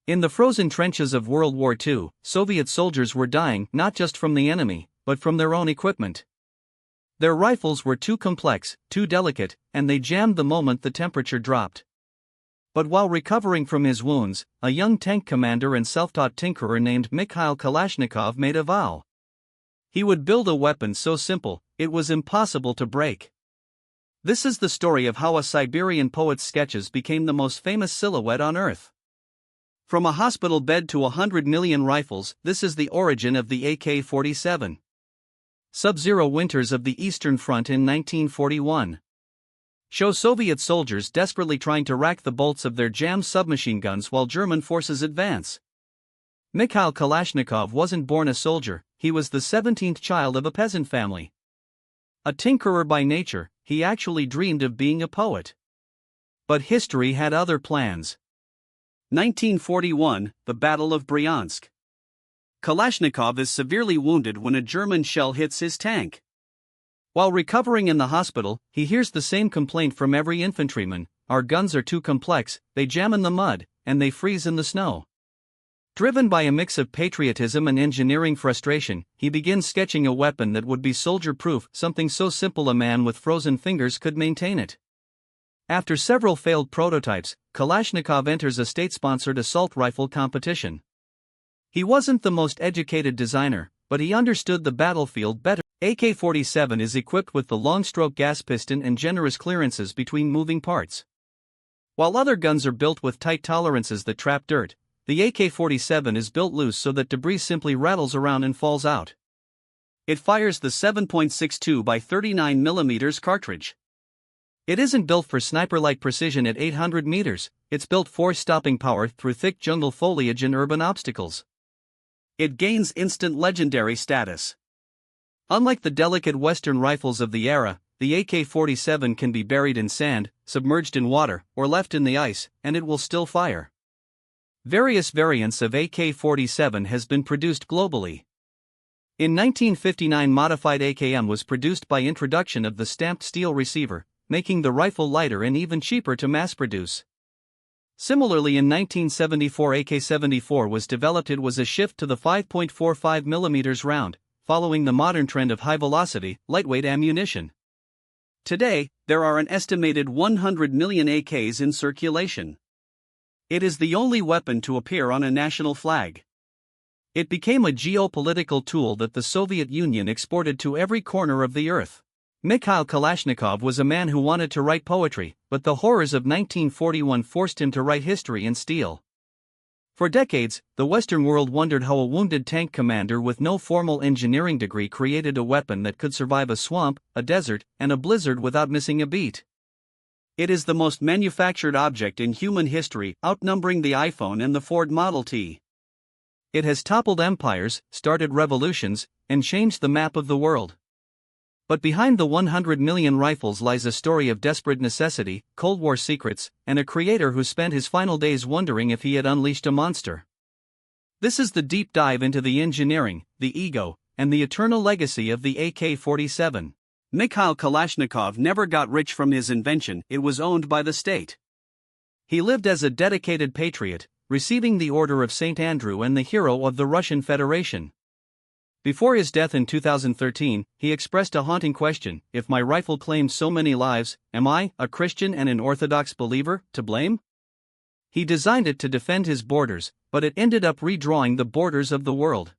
In the frozen trenches of World War II, Soviet soldiers were dying not just from the enemy, but from their own equipment. Their rifles were too complex, too delicate, and they jammed the moment the temperature dropped. But while recovering from his wounds, a young tank commander and self-taught tinkerer named Mikhail Kalashnikov made a vow. He would build a weapon so simple, it was impossible to break. This is the story of how a Siberian poet's sketches became the most famous silhouette on Earth. From a hospital bed to 100 million rifles, this is the origin of the AK-47. Sub-Zero winters of the Eastern Front in 1941. Show Soviet soldiers desperately trying to rack the bolts of their jammed submachine guns while German forces advance. Mikhail Kalashnikov wasn't born a soldier, he was the 17th child of a peasant family. A tinkerer by nature, he actually dreamed of being a poet. But history had other plans. 1941, the Battle of Bryansk. Kalashnikov is severely wounded when a German shell hits his tank. While recovering in the hospital, he hears the same complaint from every infantryman: our guns are too complex, they jam in the mud, and they freeze in the snow. Driven by a mix of patriotism and engineering frustration, he begins sketching a weapon that would be soldier-proof, something so simple a man with frozen fingers could maintain it. After several failed prototypes, Kalashnikov enters a state-sponsored assault rifle competition. He wasn't the most educated designer, but he understood the battlefield better. AK-47 is equipped with the long-stroke gas piston and generous clearances between moving parts. While other guns are built with tight tolerances that trap dirt, the AK-47 is built loose so that debris simply rattles around and falls out. It fires the 7.62 by 39 mm cartridge. It isn't built for sniper-like precision at 800 meters, it's built for stopping power through thick jungle foliage and urban obstacles. It gains instant legendary status. Unlike the delicate Western rifles of the era, the AK-47 can be buried in sand, submerged in water, or left in the ice, and it will still fire. Various variants of AK-47 has been produced globally. In 1959, modified AKM was produced by introduction of the stamped steel receiver, making the rifle lighter and even cheaper to mass-produce. Similarly, in 1974, AK-74 was developed. It was a shift to the 5.45 mm round, following the modern trend of high-velocity, lightweight ammunition. Today, there are an estimated 100 million AKs in circulation. It is the only weapon to appear on a national flag. It became a geopolitical tool that the Soviet Union exported to every corner of the earth. Mikhail Kalashnikov was a man who wanted to write poetry, but the horrors of 1941 forced him to write history in steel. For decades, the Western world wondered how a wounded tank commander with no formal engineering degree created a weapon that could survive a swamp, a desert, and a blizzard without missing a beat. It is the most manufactured object in human history, outnumbering the iPhone and the Ford Model T. It has toppled empires, started revolutions, and changed the map of the world. But behind the 100 million rifles lies a story of desperate necessity, Cold War secrets, and a creator who spent his final days wondering if he had unleashed a monster. This is the deep dive into the engineering, the ego, and the eternal legacy of the AK-47. Mikhail Kalashnikov never got rich from his invention, it was owned by the state. He lived as a dedicated patriot, receiving the Order of St. Andrew and the Hero of the Russian Federation. Before his death in 2013, he expressed a haunting question: if my rifle claimed so many lives, am I, a Christian and an Orthodox believer, to blame? He designed it to defend his borders, but it ended up redrawing the borders of the world.